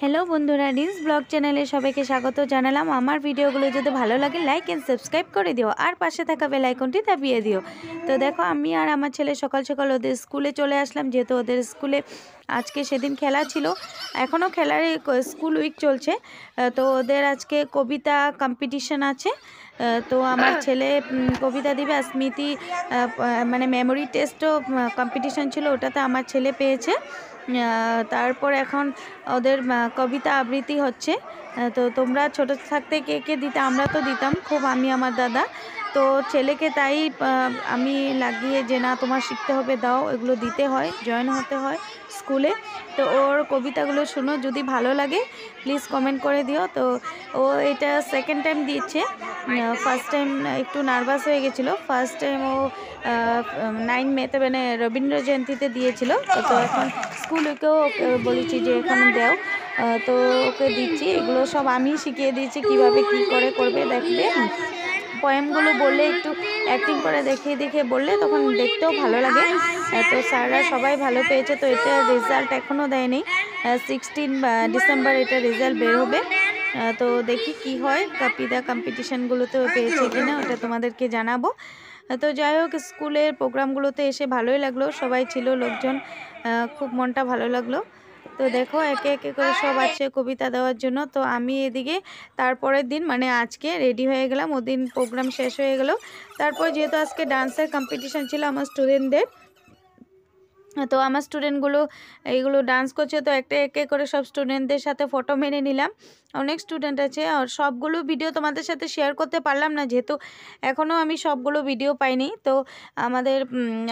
Hello বন্ধুরা, Dienes blog চ্যানেলে সবাইকে স্বাগত জানালাম। আমার ভিডিওগুলো যদি ভালো লাগে লাইক অ্যান্ড সাবস্ক্রাইব করে দিও, আর পাশে থাকা বেল আইকনটি দাবিয়ে দিও। তো দেখো, আমি আর আমার ছেলে সকাল সকাল ওদের স্কুলে চলে আসলাম, যেহেতু ওদের স্কুলে আজকে সেদিন খেলা ছিল। এখনও খেলার স্কুল উইক চলছে, তো ওদের আজকে কবিতা কম্পিটিশন আছে। তো আমার ছেলে কবিতা দিবে, আর স্মৃতি মানে মেমোরি টেস্টও কম্পিটিশন ছিল, ওটাতে আমার ছেলে পেয়েছে। তারপর এখন ওদের কবিতা আবৃত্তি হচ্ছে। তো তোমরা ছোট থাকতে কে কে দিতে? আমরা তো দিতাম খুব, আমি আমার দাদা। তো ছেলেকে তাই আমি লাগিয়ে যে না, তোমার শিখতে হবে, দাও, এগুলো দিতে হয়, জয়েন হতে হয় স্কুলে। তো ওর কবিতাগুলো শুনো, যদি ভালো লাগে প্লিজ কমেন্ট করে দিও। তো ও এটা সেকেন্ড টাইম দিচ্ছে। ফার্স্ট টাইম একটু নার্ভাস হয়ে গেছিলো। ফার্স্ট টাইম ও 9 মেতে মানে রবীন্দ্র জয়ন্তীতে দিয়েছিল। তো এখন স্কুলকেও বলেছি যে এখানে দাও, তো ওকে দিচ্ছি। এগুলো সব আমি শিখিয়ে দিয়েছি, কিভাবে কি করে করবে। দেখবে পয়েমগুলো বললে, একটু অ্যাক্টিং করে দেখিয়ে দেখিয়ে বললে তখন দেখতেও ভালো লাগে। তো স্যাররা সবাই ভালো পেয়েছে। তো এটা রেজাল্ট এখনও দেয়নি, 16 ডিসেম্বর এটা রেজাল্ট বের হবে। তো দেখি কি হয়, কবিতা কম্পিটিশানগুলোতেও পেয়েছে কিনা ওটা তোমাদেরকে জানাবো। তো যাই হোক, স্কুলের প্রোগ্রামগুলোতে এসে ভালোই লাগলো, সবাই ছিল লোকজন, খুব মনটা ভালো লাগলো। তো দেখো, একে একে করে সব আছে কবিতা দেওয়ার জন্য। তো আমি এদিকে তারপরের দিন মানে আজকে রেডি হয়ে গেলাম, ওদিন প্রোগ্রাম শেষ হয়ে গেল। তারপর যেহেতু আজকে ডান্সের কম্পিটিশান ছিল আমার স্টুডেন্টদের, তো আমার স্টুডেন্টগুলো এইগুলো ডান্স করছে, তো একটা একে করে সব স্টুডেন্টদের সাথে ফটো মেরে নিলাম। অনেক স্টুডেন্ট আছে, আর সবগুলো ভিডিও তোমাদের সাথে শেয়ার করতে পারলাম না, যেহেতু এখনও আমি সবগুলো ভিডিও পাইনি। তো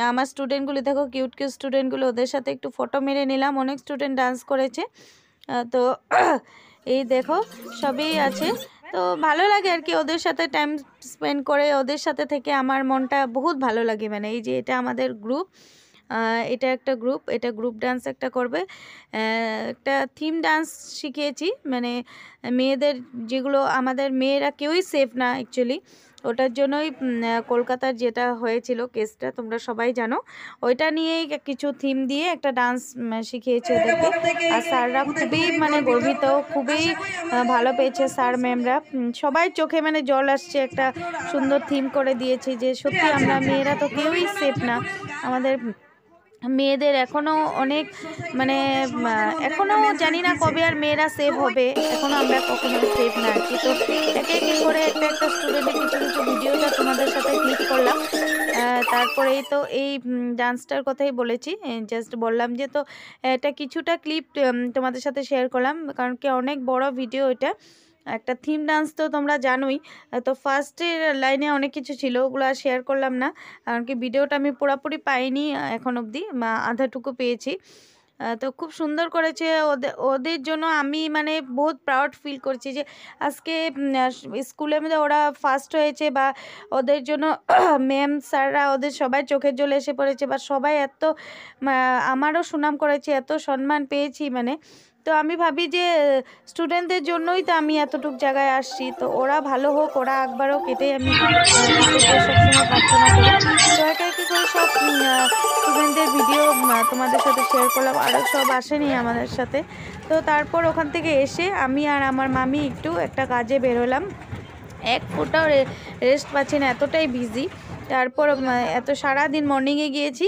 আমার স্টুডেন্টগুলো দেখো, কিউট কিউট স্টুডেন্টগুলো, ওদের সাথে একটু ফটো মেরে নিলাম। অনেক স্টুডেন্ট ডান্স করেছে। তো এই দেখো, সবই আছে। তো ভালো লাগে আর কি, ওদের সাথে টাইম স্পেন্ড করে, ওদের সাথে থেকে আমার মনটা বহুত ভালো লাগে। মানে এই যে এটা আমাদের গ্রুপ, এটা একটা গ্রুপ, এটা গ্রুপ ডান্স একটা করবে। একটা থিম ডান্স শিখিয়েছি, মানে মেয়েদের, যেগুলো আমাদের মেয়েরা কেউই সেফ না অ্যাকচুয়ালি, ওটার জন্যই কলকাতার যেটা হয়েছিল কেসটা তোমরা সবাই জানো, ওইটা নিয়েই কিছু থিম দিয়ে একটা ডান্স শিখিয়েছি ওদেরকে। আর স্যাররা খুবই মানে গর্বিত, খুবই ভালো পেয়েছে স্যার ম্যামরা, সবাই চোখে মানে জল আসছে। একটা সুন্দর থিম করে দিয়েছি, যে সত্যি আমরা মেয়েরা তো কেউই সেফ না। আমাদের মেয়েদের এখনও অনেক মানে এখনও জানি না কবে আর মেয়েরা সেভ হবে, এখনও আমরা কখনো সেভ না আর কি। তো একে একে করে একটা একটা স্টুডেন্টের কিছু কিছু ভিডিওটা তোমাদের সাথে ক্লিক করলাম। তারপরেই তো এই ডান্সটার কথাই বলেছি, জাস্ট বললাম যে তো এটা কিছুটা ক্লিপ তোমাদের সাথে শেয়ার করলাম, কারণ কি অনেক বড় ভিডিও এটা। একটা থিম ডান্স তো তোমরা জানোই। তো ফার্স্টের লাইনে অনেক কিছু ছিল, ওগুলো আর শেয়ার করলাম না, কারণ কি ভিডিওটা আমি পুরোপুরি পাইনি এখন অবধি, আধাটুকু পেয়েছি। তো খুব সুন্দর করেছে। ওদের জন্য আমি মানে বহুত প্রাউড ফিল করছি যে আজকে স্কুলের মধ্যে ওরা ফার্স্ট হয়েছে, বা ওদের জন্য ম্যাম স্যাররা ওদের সবাই চোখের জল এসে পড়েছে, বা সবাই এত আমারও সুনাম করেছে, এত সম্মান পেয়েছি মানে। তো আমি ভাবি যে স্টুডেন্টদের জন্যই তো আমি এতটুকু জায়গায় আসছি, তো ওরা ভালো হোক, ওরা একবার হোক, এটাই আমি ঠাকুরকে সবসময় প্রার্থনা করি। তো একে একে করে সব স্টুডেন্টদের ভিডিও তোমাদের সাথে শেয়ার করলাম, আরও সব আসেনি আমাদের সাথে। তো তারপর ওখান থেকে এসে আমি আর আমার মামি একটু একটা কাজে বেরোলাম, এক ফোঁটাও রেস্ট পাচ্ছি না, এতটাই বিজি। তারপর এত সারাদিন মর্নিংয়ে গিয়েছি,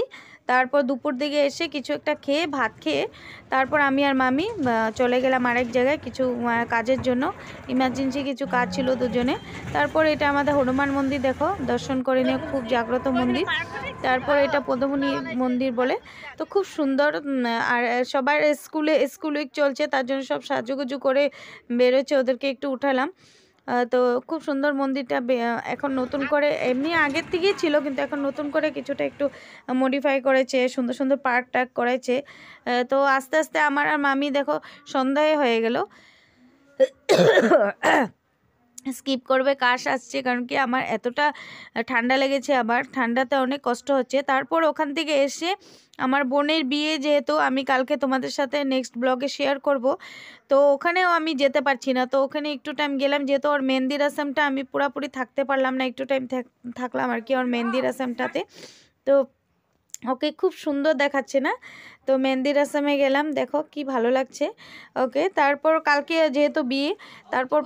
তারপর দুপুর দিকে এসে কিছু একটা খেয়ে, ভাত খেয়ে, তারপর আমি আর মামি চলে গেলাম আরেক জায়গায় কিছু কাজের জন্য, ইমার্জেন্সি কিছু কাজ ছিল দুজনে। তারপর এটা আমাদের হনুমান মন্দির, দেখো দর্শন করে নিয়ে, খুব জাগ্রত মন্দির। তারপর এটা পদ্মমণি মন্দির বলে। তো খুব সুন্দর। আর সবার স্কুল উইক চলছে, তার জন্য সব সাজুগুজু করে বেরোচ্ছে, ওদেরকে একটু উঠালাম। তো খুব সুন্দর মন্দিরটা, এখন নতুন করে, এমনি আগের থেকেই ছিল কিন্তু এখন নতুন করে কিছুটা একটু মডিফাই করেছে, সুন্দর সুন্দর পার্ক টার্ক করেছে। তো আস্তে আস্তে আমার আর মামি দেখো সন্ধ্যায় হয়ে গেল, স্কিপ করবে, কাশ আসছে, কারণ কি আমার এতটা ঠান্ডা লেগেছে, আবার ঠান্ডাতে অনেক কষ্ট হচ্ছে। তারপর ওখান থেকে এসে আমার বোনের বিয়ে, যেহেতু আমি কালকে তোমাদের সাথে নেক্সট ব্লগে শেয়ার করব, তো ওখানেও আমি যেতে পারছি না। তো ওখানে একটু টাইম গেলাম, যেহেতু ওর মেহেন্দি রসমটা আমি পুরোপুরি থাকতে পারলাম না, একটু টাইম থাকলাম আর কি ওর মেহেন্দি রসমটাতে। তো ওকে খুব সুন্দর দেখাচ্ছে না? তো মেহেন্দি রসমে গেলাম, দেখো কি ভালো লাগছে ওকে। তারপর কালকে যেহেতু বিয়ে, তারপর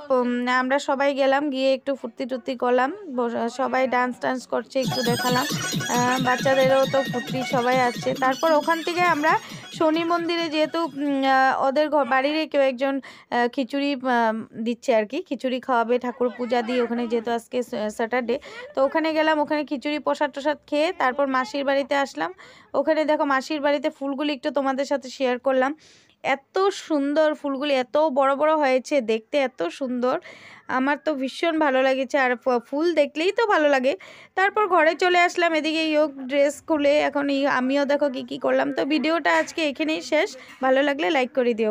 আমরা সবাই গেলাম, গিয়ে একটু ফুর্তি টুর্তি করলাম, সবাই ডান্স টান্স করছে একটু দেখালাম, বাচ্চাদেরও তো ফুর্তি, সবাই আসছে। তারপর ওখান থেকে আমরা শনি মন্দিরে, যেহেতু ওদের বাড়ির কেউ একজন খিচুড়ি দিচ্ছে আর কি, খিচুড়ি খাওয়াবে, ঠাকুর পূজা দিয়ে ওখানে, যেহেতু আজকে স্যাটারডে। তো ওখানে গেলাম, ওখানে খিচুড়ি প্রসাদ টসাদ খেয়ে তারপর মাসির বাড়িতে আসলাম। ওখানে দেখো মাসির বাড়িতে ফুলগুলি একটু তোমাদের সাথে শেয়ার করলাম। এত সুন্দর ফুলগুলি, এত বড় বড় হয়েছে, দেখতে এত সুন্দর, আমার তো ভীষণ ভালো লেগেছে। আর ফুল দেখলেই তো ভালো লাগে। তারপর ঘরে চলে আসলাম, এদিকে ইয়োগ ড্রেস খুলে এখন আমিও দেখো কি কি করলাম। তো ভিডিওটা আজকে এখানেই শেষ, ভালো লাগলে লাইক করে দিও।